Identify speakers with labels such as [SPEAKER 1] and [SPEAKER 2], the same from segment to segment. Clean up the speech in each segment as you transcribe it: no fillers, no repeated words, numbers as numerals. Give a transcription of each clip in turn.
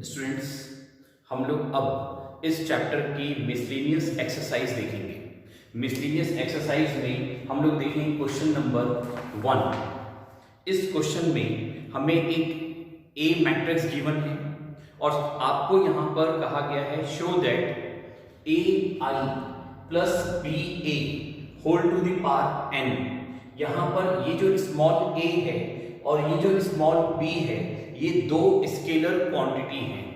[SPEAKER 1] Students, हम लोग अब इस चैप्टर की मिसलेनियस एक्सरसाइज देखेंगे। मिसलेनियस एक्सरसाइज में हम लोग देखेंगे क्वेश्चन नंबर 1। इस क्वेश्चन में हमें एक ए मैट्रिक्स गिवन है और आपको यहां पर कहा गया है show that A I plus B A whole to the power N. यहां पर ये जो स्मॉल ए है और ये जो स्मॉल बी है, ये दो स्केलर क्वांटिटी हैं।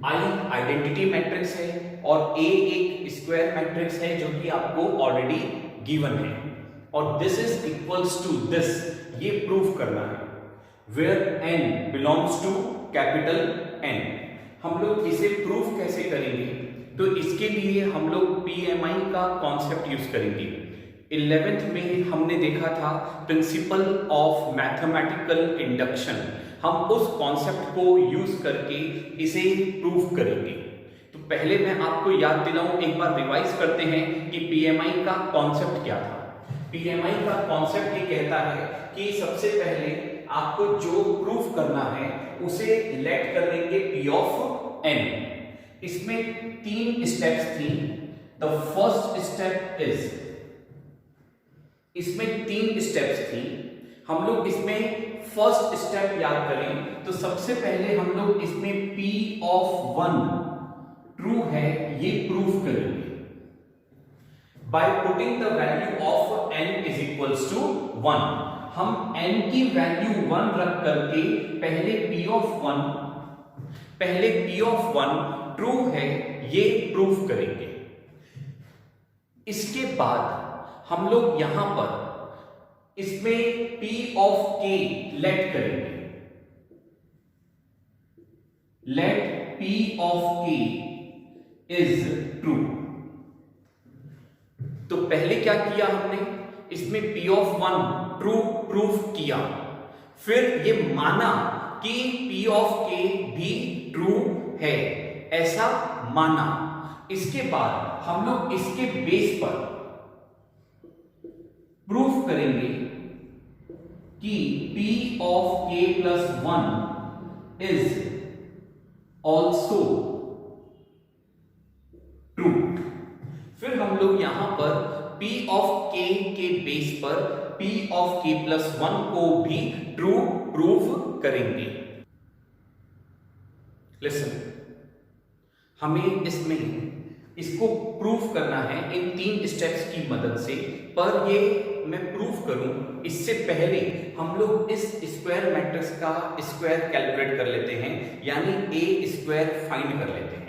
[SPEAKER 1] आई आइडेंटिटी मैट्रिक्स है और ए एक स्क्वायर मैट्रिक्स है जो कि आपको ऑलरेडी गिवन है। और this is equals to this, ये प्रूफ करना है। Where N belongs to capital N. हम लोग इसे प्रूफ कैसे करेंगे? तो इसके लिए हम लोग पीएमआई का कॉन्सेप्ट यूज करेंगे। 11th में हमने देखा था प्रिंसिपल ऑफ मैथमेटिकल इंडक्शन। हम उस कॉन्सेप्ट को यूज करके इसे प्रूव करेंगे। तो पहले मैं आपको याद दिलाऊं, एक बार रिवाइज करते हैं कि पीएमआई का कॉन्सेप्ट क्या था। पीएमआई का कॉन्सेप्ट ये कहता है कि सबसे पहले आपको जो प्रूफ करना है उसे लेट कर लेंगे पी ऑफ एन। इसमें 3 स्टेप्स थी। द फर्स्ट स्टेप इज, इसमें 3 स्टेप्स थी। हम लोग इसमें फर्स्ट स्टेप याद करें तो सबसे पहले हम लोग इसमें P ऑफ 1 ट्रू है ये प्रूफ करेंगे by putting the value of n is equals to 1। हम n की वैल्यू 1 रख करके पहले P ऑफ 1 ट्रू है ये प्रूफ करेंगे। इसके बाद हम लोग यहां पर इसमें P ऑफ K लेट करेंगे। Let P of K is true. तो पहले क्या किया हमने, इसमें P ऑफ 1 ट्रू प्रूफ किया, फिर ये माना कि P ऑफ K भी ट्रू है, ऐसा माना। इसके बाद हम लोग इसके बेस पर प्रूफ करेंगे कि P of K plus 1 is also true. फिर हम लोग यहां पर P ऑफ K के बेस पर P ऑफ K प्लस 1 को भी ट्रू प्रूफ करेंगे। लिसन, हमें इसमें इसको प्रूफ करना है इन 3 स्टेप्स की मदद से, पर ये मैं प्रूफ करूं इससे पहले हम लोग इस स्क्वायर मैट्रिक्स का स्क्वायर कैलकुलेट कर लेते हैं, यानी ए स्क्वायर फाइंड कर लेते हैं।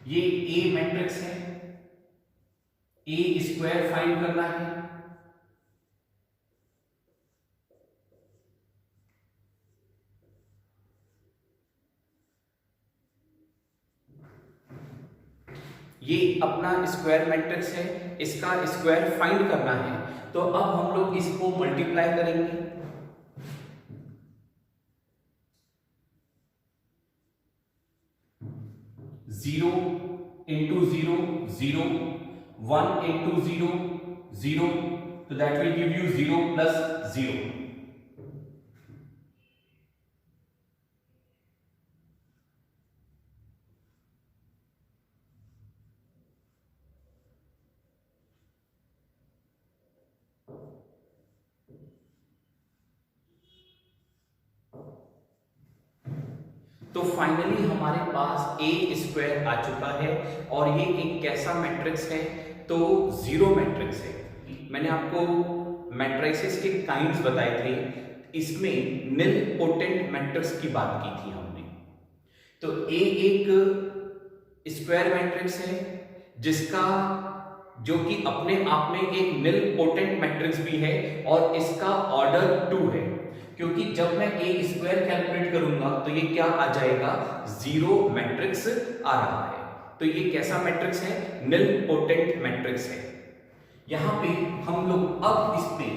[SPEAKER 1] ये ए मैट्रिक्स है, ए स्क्वायर फाइंड करना है। ये अपना स्क्वायर मैट्रिक्स है, इसका स्क्वायर फाइंड करना है। तो अब हम लोग इसको मल्टीप्लाई करेंगे। Zero into zero zero, 1 into zero zero, तो that will give you 0 plus 0। तो फाइनली हमारे पास ए स्क्वायर आ चुका है और ये एक कैसा मैट्रिक्स है? तो जीरो मैट्रिक्स है। मैंने आपको मैट्रिसेस के काइंड्स बताए थे, इसमें निल पोटेंट मैट्रिक्स की बात की थी हमने। तो ए एक स्क्वायर मैट्रिक्स है जिसका जो कि अपने आप में एक निल पोटेंट मैट्रिक्स भी है और इसका ऑर्डर 2 है, क्योंकि जब मैं ए स्क्वायर कैलकुलेट करूंगा तो ये क्या आ जाएगा? जीरो मैट्रिक्स आ रहा है। तो ये कैसा मैट्रिक्स है? निल पोटेंट मैट्रिक्स है। यहां पे हम लोग अब इसमें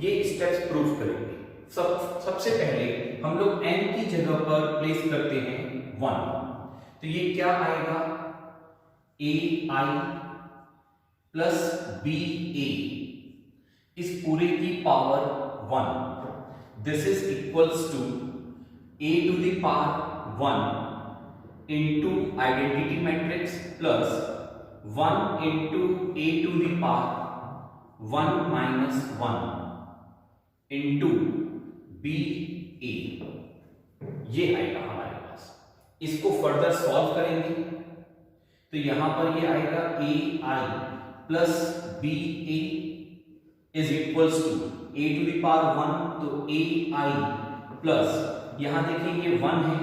[SPEAKER 1] ये स्टेप्स प्रूफ करेंगे। सबसे पहले हम लोग n की जगह पर प्लेस करते हैं 1। तो ये क्या आएगा? ए आई प्लस बी ए इस पूरे की power 1। This is equals to a to the power 1 into identity matrix plus 1 into a to the power 1 minus 1 into b a, ये आएगा हमारे पास। इसको फर्दर सॉल्व करेंगे तो यहां पर ये आएगा a I plus b a is equals to a to the power 1, तो a I प्लस यहां देखिए ये 1 है,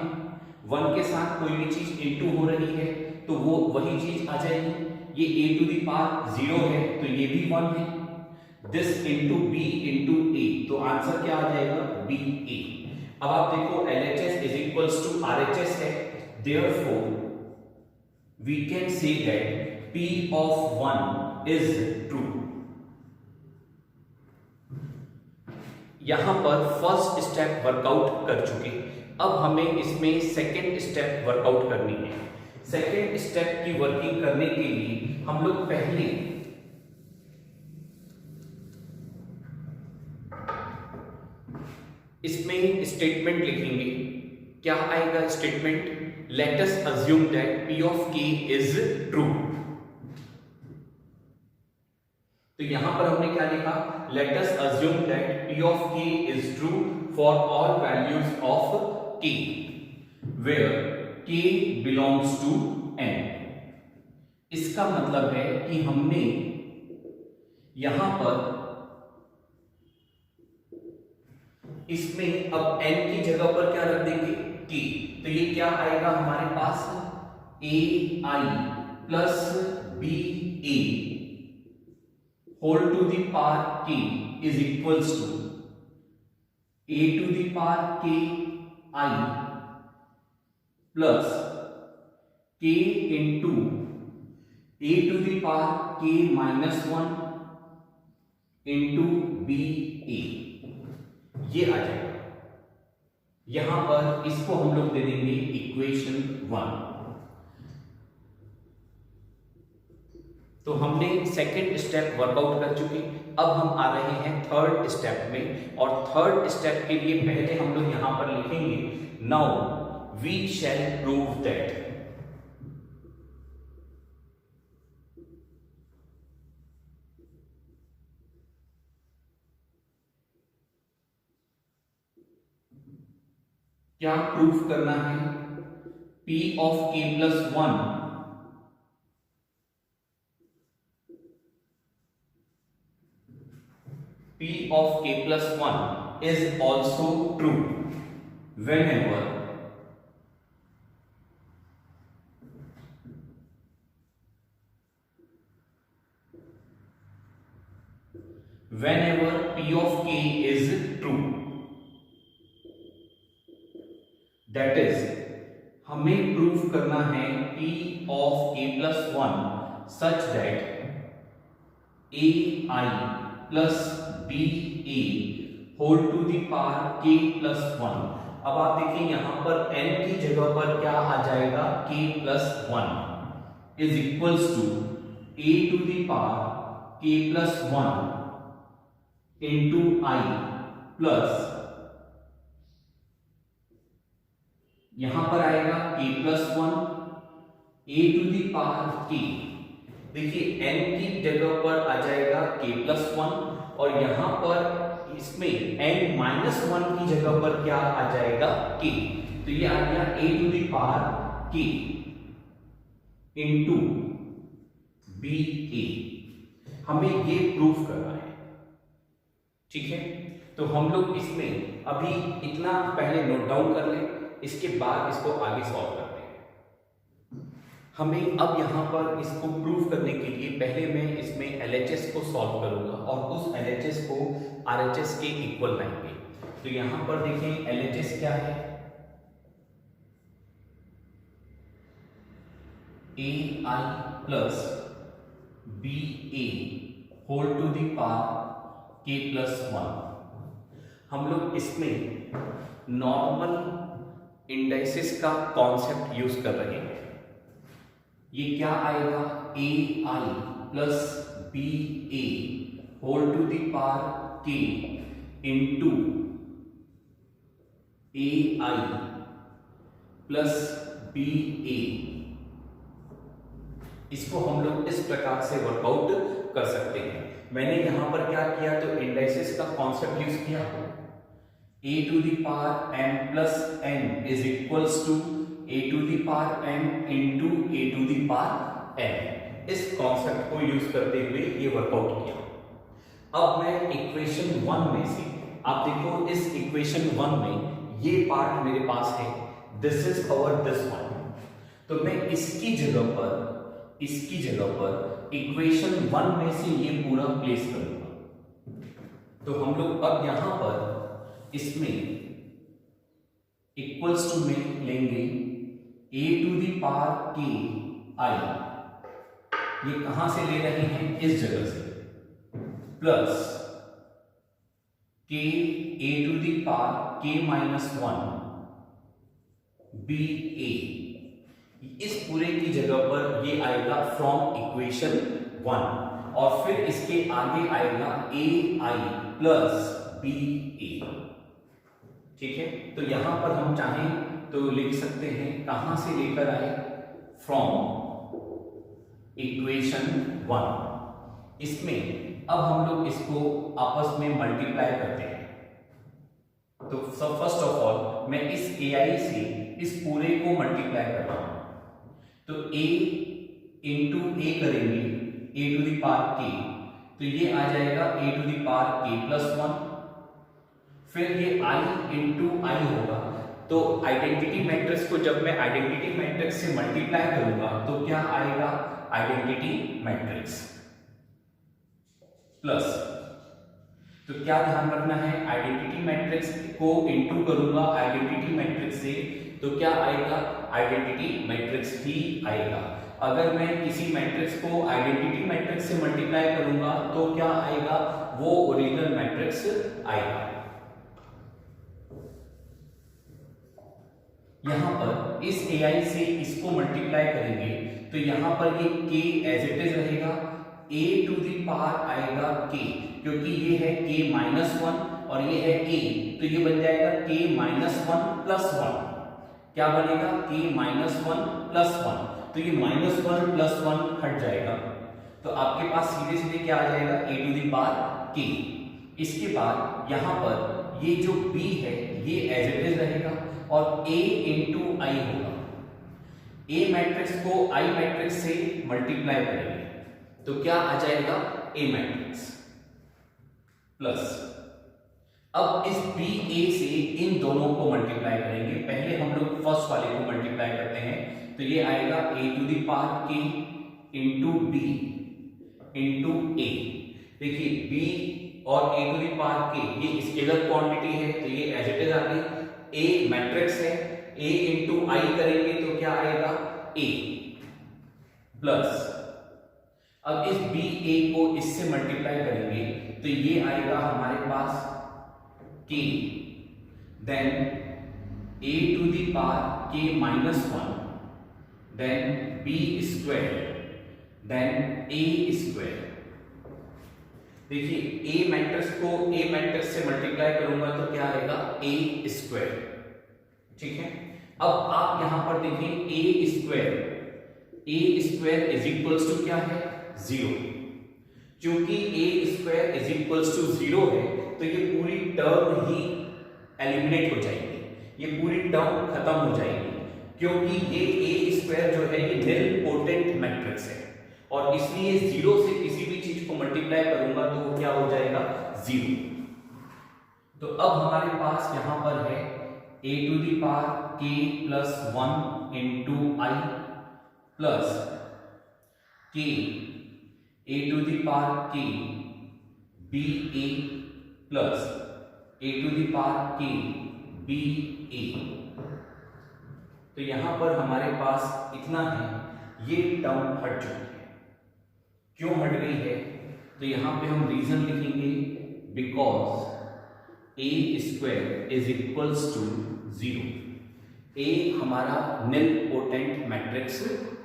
[SPEAKER 1] 1 के साथ कोई भी चीज इनटू हो रही है तो वो वही चीज आ जाएगी। ये a टू द पावर 0 है तो ये भी 1 है, this into b into a, तो आंसर क्या आ जाएगा b a। अब आप देखो LHS is equals to RHS है, therefore we can say that P of 1 is true. यहां पर फर्स्ट स्टेप वर्कआउट कर चुके, अब हमें इसमें सेकेंड स्टेप वर्कआउट करनी है। सेकेंड स्टेप की वर्किंग करने के लिए हम लोग पहले इसमें स्टेटमेंट लिखेंगे। क्या आएगा statement? Let us assume that P of K is true. तो यहां पर हमने क्या लिखा? Let us assume that P of K is true for all values of K where K belongs to N। इसका मतलब है कि हमने यहां पर इसमें अब n की जगह पर क्या रख देंगे? k, तो ये क्या आएगा हमारे पास? a I plus b a whole to the power k is equals to a to the power k I plus k into a to the power k minus 1 into b a, ये आ जाएगा। यहां पर इसको हम लोग दे देंगे equation 1। तो हमने सेकेंड स्टेप वर्कआउट कर चुके, अब हम आ रहे हैं थर्ड स्टेप में, और थर्ड स्टेप के लिए पहले हम लोग यहां पर लिखेंगे now we shall prove that. क्या प्रूफ करना है? P of K plus 1 P of K plus 1 is also true whenever P of K is true। That is, हमें प्रूफ करना है P of K plus 1 such that a I plus b a whole to the power K plus 1। अब आप देखिए यहां पर n की जगह पर क्या आ जाएगा? K plus 1 is equals to a to the power K plus 1 into I plus यहां पर आएगा k plus 1 a to the power k। देखिए n की जगह पर आ जाएगा k plus 1 और यहां पर इसमें n minus 1 की जगह पर क्या आ जाएगा? k। तो ये आ गया a to the power k into b a। हमें ये प्रूफ करना है, ठीक है? तो हम लोग इसमें अभी इतना पहले नोट डाउन कर लें, इसके बाद इसको आगे सॉल्व करते हैं। हमें अब यहाँ पर इसको प्रूव करने के लिए पहले मैं इसमें LHS को सॉल्व करूंगा और उस LHS को RHS के इक्वल लाएंगे। तो यहाँ पर देखें LHS क्या है? AI plus BA whole to the power K plus 1। हम लोग इसमें नॉर्मल इंडाइसिस का कॉन्सेप्ट यूज कर रहे हैं। ये क्या आएगा? AI plus BA whole to the power K into AI plus B A, इसको हम लोग इस प्रकार से वर्कआउट कर सकते हैं। मैंने यहां पर क्या किया, तो इंडाइसिस का कॉन्सेप्ट यूज किया, a to the power m plus n is equals to a to the power m into a to the power n। इस कॉन्सेप्ट को यूज करते हुए ये वर्कआउट किया। अब मैं इक्वेशन 1 में से, आप देखो इस इक्वेशन 1 में ये पार्ट मेरे पास है, this is our this one, तो मैं इसकी जगह पर इक्वेशन 1 में से ये पूरा प्लेस करूंगा। तो हम लोग अब यहां पर इसमें इक्वल्स टू में लेंगे a to the power k i, ये कहां से ले रहे हैं, इस जगह से, plus k a to the power k minus 1 b a, इस पूरे की जगह पर ये आएगा फ्रॉम इक्वेशन 1, और फिर इसके आगे आएगा a i plus b a। ठीक है, तो यहां पर हम चाहें तो लिख सकते हैं, कहां से लेकर आए, फ्रॉम इक्वेशन 1। इसमें अब हम लोग इसको आपस में मल्टीप्लाई करते हैं। तो फर्स्ट ऑफ ऑल मैं इस ai से इस पूरे को मल्टीप्लाई कर रहा हूं, तो a इंटू a करेंगे a to the power k, तो ये आ जाएगा a to the power k plus 1, फिर ये i इंटू i होगा। तो आइडेंटिटी मैट्रिक्स को जब मैं आइडेंटिटी मैट्रिक्स से मल्टीप्लाई करूंगा तो क्या आएगा, आइडेंटिटी मैट्रिक्स प्लस, तो क्या ध्यान रखना है, आइडेंटिटी मैट्रिक्स को इंटू करूंगा आइडेंटिटी मैट्रिक्स से, तो क्या आएगा, आइडेंटिटी मैट्रिक्स ही आएगा। अगर मैं किसी मैट्रिक्स को आइडेंटिटी मैट्रिक्स से मल्टीप्लाई करूंगा तो क्या आएगा, वो ओरिजिनल मैट्रिक्स आएगा। यहां पर इस ai से इसको मल्टीप्लाई करेंगे तो यहां पर ये k एज इट इज रहेगा, a टू द पावर आएगा k, क्योंकि ये है k माइनस 1 और ये है k, तो ये बन जाएगा k माइनस 1 प्लस 1। क्या बनेगा, k माइनस 1 प्लस 1, तो ये माइनस 1 प्लस 1 हट जाएगा, तो आपके पास सीधे सीधे क्या आ जाएगा, a to the power k। इसके बाद यहां पर ये जो b है ये एज इट इज रहेगा और a इंटू i होगा। a मैट्रिक्स को i मैट्रिक्स से मल्टीप्लाई करेंगे तो क्या आ जाएगा, a मैट्रिक्स प्लस, अब इस b a से इन दोनों को मल्टीप्लाई करेंगे। पहले हम लोग फर्स्ट वाले को मल्टीप्लाई करते हैं, तो ये आएगा a to the power k into b into a। देखिए b और a to the power k ये स्केलर क्वांटिटी है, तो ये एज इट इज आ गई। a मैट्रिक्स है, a इंटू i करेंगे तो क्या आएगा, a प्लस, अब इस b a को इससे मल्टीप्लाई करेंगे तो ये आएगा हमारे पास k, then a to the power k minus 1, then b square, then a square. देखिए a मैट्रिक्स को a मैट्रिक्स से मल्टीप्लाई करूंगा तो क्या आएगा, a स्क्वायर। ठीक है, अब आप यहां पर देखें a square is equals to क्या है, 0। क्योंकि a square is equals to 0 है तो ये पूरी टर्म ही एलिमिनेट हो जाएगी, ये पूरी टर्म खत्म हो जाएगी, क्योंकि ये a स्क्वायर जो है ये निल पोटेंट मैट्रिक्स है और इसलिए 0 से किसी भी चीज को मल्टीप्लाई करूंगा तो वो क्या हो जाएगा, 0। तो अब हमारे पास यहां पर है a to the power k plus 1 into i plus k a to the power k b a plus a to the power k b a। तो यहां पर हमारे पास इतना है, ये टर्म हट चुकी है। क्यों हट गई है, तो यहां पे हम रीजन लिखेंगे, because a square is equals to 0। a हमारा निल पोटेंट मैट्रिक्स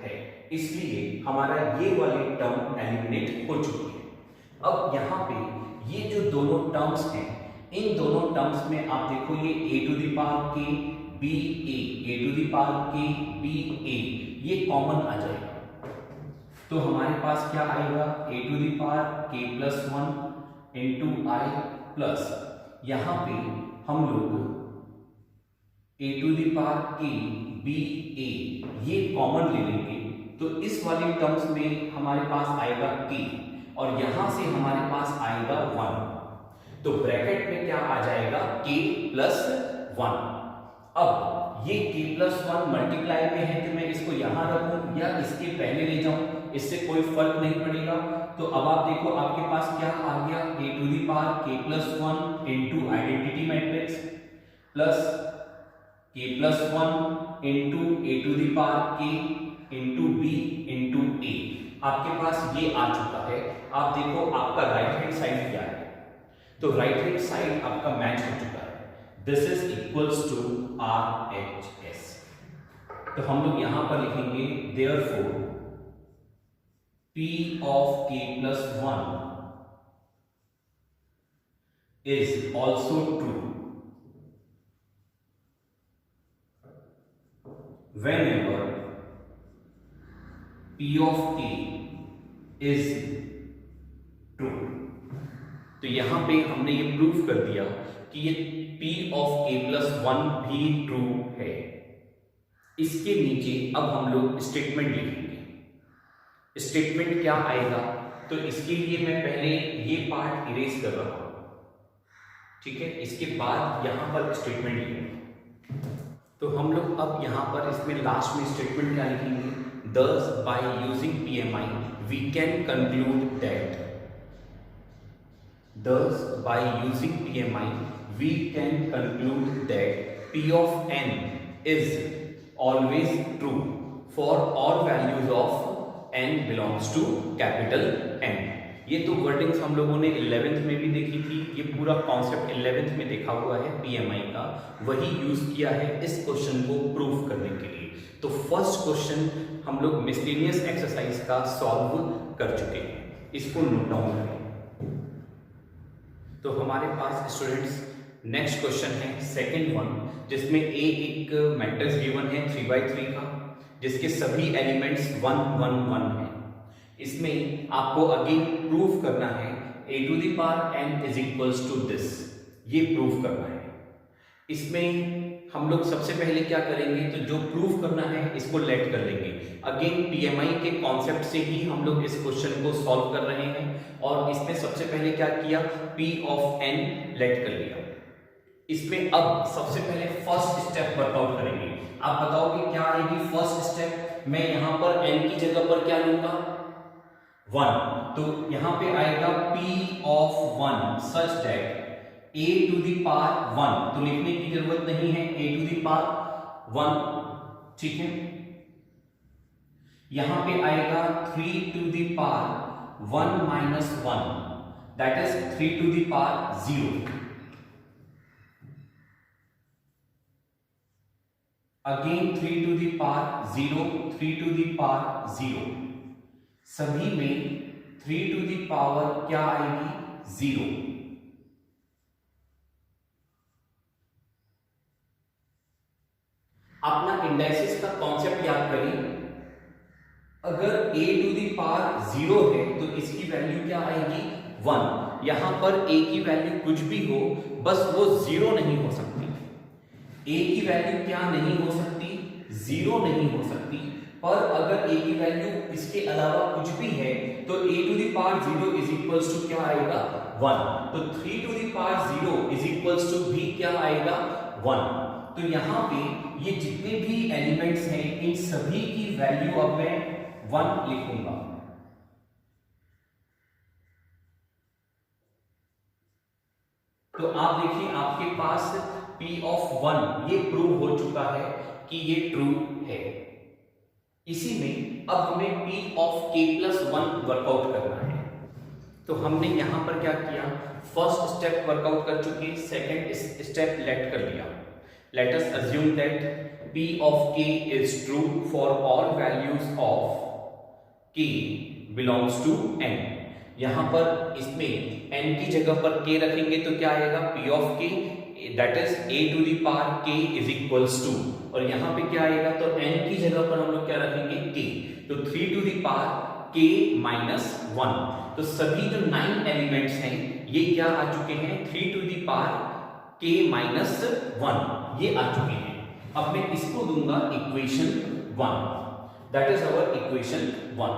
[SPEAKER 1] है, इसलिए हमारा ये वाली टर्म एलिमिनेट हो चुकी है। अब यहाँ पे ये जो दोनों टर्म्स हैं, इन दोनों टर्म्स में आप देखो ये a to the power k B A to the power K B A, ये कॉमन आ जाएगा। तो हमारे पास क्या आएगा, A to the power K plus 1 into I plus, यहां पे हम लोग A to the power K B A ये कॉमन ले लेंगे, तो इस वाली टर्म्स में हमारे पास आएगा के और यहां से हमारे पास आएगा 1, तो ब्रैकेट में क्या आ जाएगा के प्लस 1। अब ये के प्लस 1 मल्टीप्लाई में है तो मैं इसको यहां रखूं या इसके पहले ले जाऊं, इससे कोई फर्क नहीं पड़ेगा। तो अब आप देखो आपके पास क्या आ गया, A to the power K plus 1 into identity matrix plus K plus 1 into A to the power K into B into A, आपके पास ये आ चुका है। आप देखो आपका राइट हैंड साइड क्या है, तो राइट हैंड साइड आपका मैच हो चुका है, this is equals to R H S. तो हम लोग यहां पर लिखेंगे therefore P of k plus 1 is also true whenever P of k is true। तो यहां पे हमने ये प्रूफ कर दिया कि ये P of k plus 1 भी ट्रू है। इसके नीचे अब हम लोग स्टेटमेंट लिखेंगे। स्टेटमेंट क्या आएगा, तो इसके लिए मैं पहले ये पार्ट इरेज कर रहा हूं, ठीक है, इसके बाद यहां पर स्टेटमेंट लिखेंगे। तो हम लोग अब यहां पर इसमें लास्ट में स्टेटमेंट क्या लिखेंगे, thus by using PMI we can conclude that, thus by using PMI we can conclude that P of n is always true for all values of n belongs to capital N। ये तो wordings हम लोगों ने 11th में भी देखी थी, ये पूरा कॉन्सेप्ट 11th में देखा हुआ है PMI का, वही यूज किया है इस क्वेश्चन को प्रूव करने के लिए। तो फर्स्ट क्वेश्चन हम लोग मिसलेनियस एक्सरसाइज का सॉल्व कर चुके हैं, इसको नोट डाउन करें। तो हमारे पास स्टूडेंट्स नेक्स्ट क्वेश्चन है सेकेंड वन, जिसमें एक मैट्रिक्स गिवन है 3x3 का, जिसके सभी एलिमेंट्स 1 1 1 हैं। इसमें आपको अगेन प्रूफ करना है a to the power n is equals to this, ये प्रूफ करना है। इसमें हम लोग सबसे पहले क्या करेंगे, तो जो प्रूफ करना है इसको लेट कर लेंगे। अगेन PMI के कॉन्सेप्ट से ही हम लोग इस क्वेश्चन को सॉल्व कर रहे हैं, और इसमें सबसे पहले क्या किया, P of n लेट कर लिया। इसमें अब सबसे पहले फर्स्ट स्टेप वर्कआउट करेंगे। आप बताओगे क्या आएगी फर्स्ट स्टेप, मैं यहां पर n की जगह पर क्या लूंगा 1, तो यहां पे आएगा P of 1 such that a to the power 1, तो लिखने की जरूरत नहीं है, a टू दी पावर 1, ठीक है। यहां पे आएगा 3 to the power 1 minus 1, that is 3 to the power 0। Again 3 to the power 0, 3 to the power 0, सभी में 3 टू दी पावर क्या आएगी 0। अपना इंडाइसिस का कॉन्सेप्ट याद करें, अगर a टू दी पावर 0 है तो इसकी वैल्यू क्या आएगी 1। यहां पर a की वैल्यू कुछ भी हो, बस वो 0 नहीं हो सकती। a की वैल्यू क्या नहीं हो सकती, 0 नहीं हो सकती, पर अगर a की वैल्यू इसके अलावा कुछ भी है तो a to the power 0 is equals to क्या आएगा 1, तो 3 to the power 0 is equals to भी क्या आएगा 1। तो यहां पे ये जितने भी एलिमेंट्स हैं इन सभी की वैल्यू अब मैं 1 लिखूंगा। तो आप देखिए आपके पास P of 1 ये प्रूव हो चुका है कि ये ट्रू है। इसी में अब हमें P of k plus 1 workout करना है। तो हमने यहां पर क्या किया, फर्स्ट स्टेप वर्कआउट कर चुके, सेकंड स्टेप लेट कर लिया। Late us assume that P of k is true for all values of k belongs to n। यहां पर इसमें n की जगह पर k रखेंगे तो क्या आएगा P of k that is a to the power k is equals to, और यहाँ पे क्या आएगा, तो n की जगह पर हम लोग क्या रखेंगे k, तो 3 to the power k minus 1। तो सभी जो 9 एलिमेंट्स हैं ये क्या आ चुके हैं, 3 to the power k minus 1 ये आ चुके हैं। अब मैं इसको दूंगा equation 1, that is our equation 1।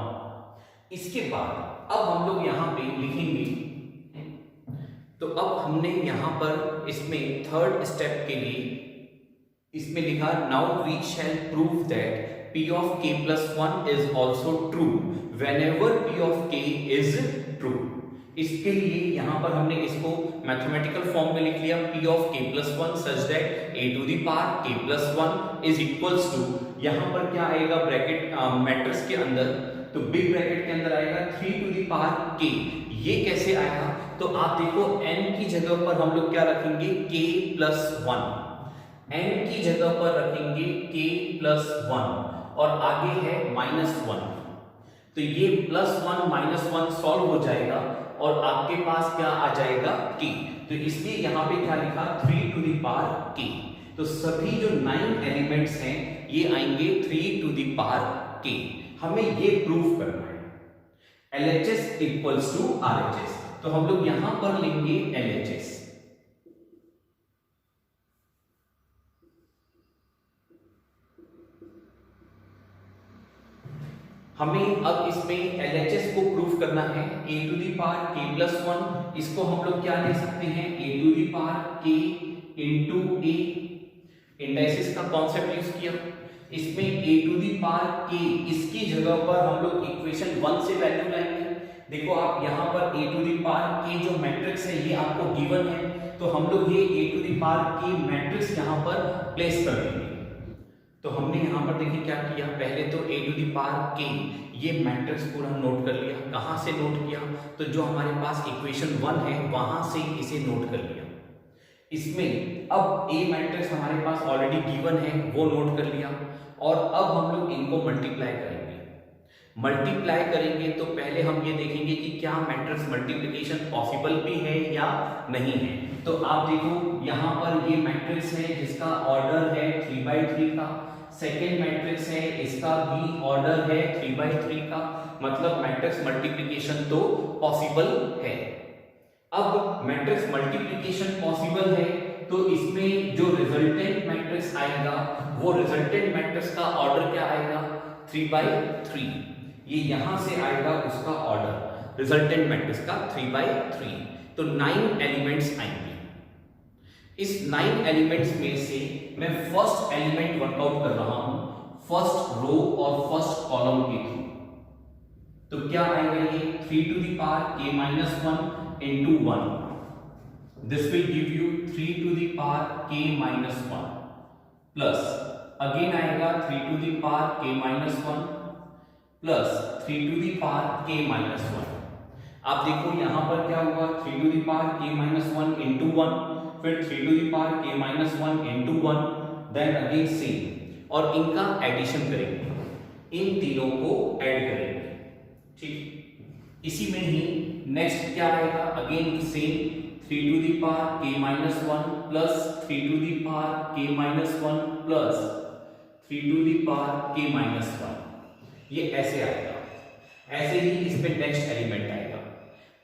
[SPEAKER 1] इसके बाद अब हम लोग यहाँ पे लिखेंगे, तो अब हमने यहां पर इसमें थर्ड स्टेप के लिए इसमें लिखा, now we shall prove that p of k plus 1 is also true whenever p of k is true। इसके लिए यहां पर हमने इसको मैथमेटिकल फॉर्म में लिख लिया, p of k plus 1 such that a to the power k plus 1 is equals to, यहां पर क्या आएगा ब्रैकेट मैट्रिक्स के अंदर, तो बिग ब्रैकेट के अंदर आएगा 3 टू द पावर k। ये कैसे आएगा, तो आप देखो n की जगह पर हम लोग क्या रखेंगे k प्लस 1, n की जगह पर रखेंगे k प्लस 1 और आगे है माइनस 1, तो ये प्लस 1 माइनस 1 सॉल्व हो जाएगा और आपके पास क्या आ जाएगा k। तो इसलिए यहां पे क्या लिखा 3 टू द पावर k। तो सभी जो 9 एलिमेंट्स हैं ये आएंगे 3 टू द पावर k। हमें ये प्रूफ करना है LHS इक्वल्स टू RHS, तो हम लोग यहां पर लेंगे LHS। हमें अब इसमें LHS को प्रूफ करना है, a to the power k plus 1, इसको हम लोग क्या ले सकते हैं a to the power k into a, indices का कॉन्सेप्ट यूज किया। इसमें a to the power k, इसकी जगह पर हम लोग इक्वेशन 1 से वैल्यू लाएंगे। देखो आप यहाँ पर a to the power k जो मैट्रिक्स है ये आपको गिवन है, तो हम लोग ये a to the power k matrix यहाँ पर प्लेस कर देंगे। तो हमने यहाँ पर देखिए क्या किया, पहले तो a to the power k ये मैट्रिक्स पूरा नोट कर लिया। कहाँ से नोट किया, तो जो हमारे पास इक्वेशन 1 है वहां से इसे नोट कर लिया। इसमें अब a मैट्रिक्स हमारे पास ऑलरेडी गिवन है वो नोट कर लिया, और अब हम लोग इनको मल्टीप्लाई करेंगे। मल्टीप्लाई करेंगे तो पहले हम ये देखेंगे कि क्या मैट्रिक्स मल्टीप्लिकेशन पॉसिबल भी है या नहीं है। तो आप देखो यहाँ पर ये मैट्रिक्स है जिसका ऑर्डर है 3/3 का, सेकेंड मैट्रिक्स है इसका भी ऑर्डर है 3/3 का, मतलब मैट्रिक्स मल्टीप्लिकेशन तो पॉसिबल है। अब मैट्रिक्स मल्टीप्लिकेशन पॉसिबल है तो इसमें जो रिजल्टेंट मैट्रिक्स आएगा वो रिजल्टेंट मैट्रिक्स का ऑर्डर क्या आएगा 3/3, ये यहां से आएगा उसका ऑर्डर रिजल्टेंट मैट्रिक्स का 3/3। तो 9 एलिमेंट्स आएंगे। इस 9 एलिमेंट्स में से मैं फर्स्ट एलिमेंट वर्कआउट कर रहा हूं फर्स्ट रो और फर्स्ट कॉलम के थ्रू। तो क्या आएगा ये 3 to the power k minus 1 into 1, this will give you 3 to the power k minus 1 plus again आएगा 3 to the power k minus 1 plus 3 to the power k minus 1। आप देखो यहां पर क्या हुआ 3 to the power k minus 1 into 1, फिर 3 to the power k minus 1 into 1, then again same, और इनका एडिशन करेंगे, इन तीनों को ऐड करेंगे। ठीक, इसी में ही नेक्स्ट क्या आएगा, again same 3 to the power k minus 1 plus 3 to the power k minus 1 plus 3 to the power k minus 1, ये ऐसे आएगा। ऐसे ही इसमें नेक्स्ट एलिमेंट आएगा।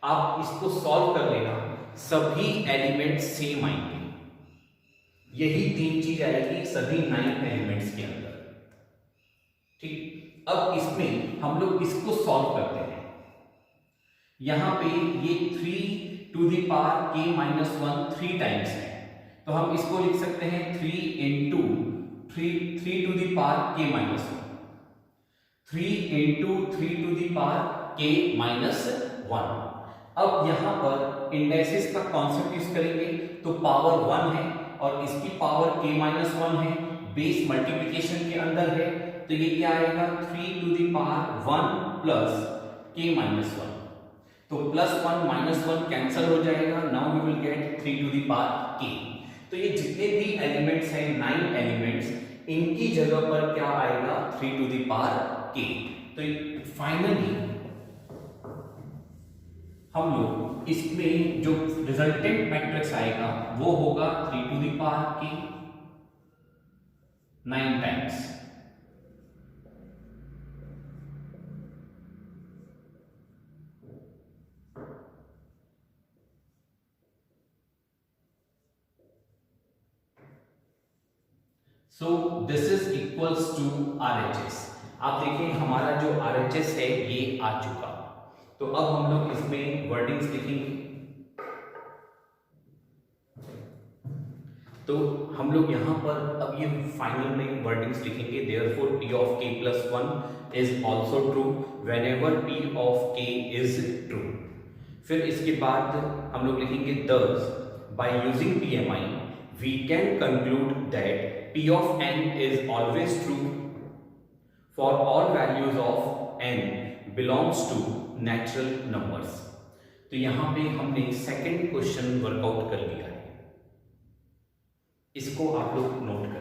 [SPEAKER 1] आप इसको सॉल्व कर लेना, सभी एलिमेंट सेम आएंगे, यही 3 चीज आएगी सभी 9 एलिमेंट्स के अंदर। ठीक, अब इसमें हम लोग इसको सॉल्व करते हैं। यहां पे ये 3 to the power k minus 1 3 times है, तो हम इसको लिख सकते हैं 3 into 3 to the power k minus 1, 3 into 3 to the power k minus 1। अब यहां पर इंडाइसिस का कॉन्सेप्ट यूज करेंगे, तो पावर 1 है और इसकी पावर k minus 1 है, बेस मल्टीप्लिकेशन के अंदर है, तो ये क्या आएगा 3 to the power 1 plus k minus 1, तो प्लस 1 माइनस 1 कैंसिल हो जाएगा, now we will get 3 to the power k। तो ये जितने भी एलिमेंट्स हैं 9 एलिमेंट्स, इनकी जगह पर क्या आएगा 3 टू द पावर k। तो फाइनली हम लोग इसमें जो रिजल्टेंट मैट्रिक्स आएगा वो होगा 3 to the power K 9 times. So this is equals to RHS। आप देखिए हमारा जो RHS है ये आ चुका। तो अब हम लोग इसमें वर्डिंग्स लिखेंगे। तो हम लोग यहां पर अब ये फाइनल में वर्डिंग्स लिखेंगे। Therefore P of k plus 1 is also true whenever P of k is true। फिर इसके बाद हम लोग लिखेंगे thus by using PMI we can conclude that P of n is always true for all values of n belongs to natural numbers। तो यहां पे हमने सेकंड क्वेश्चन वर्कआउट कर लिया है, इसको आप लोग नोट करें।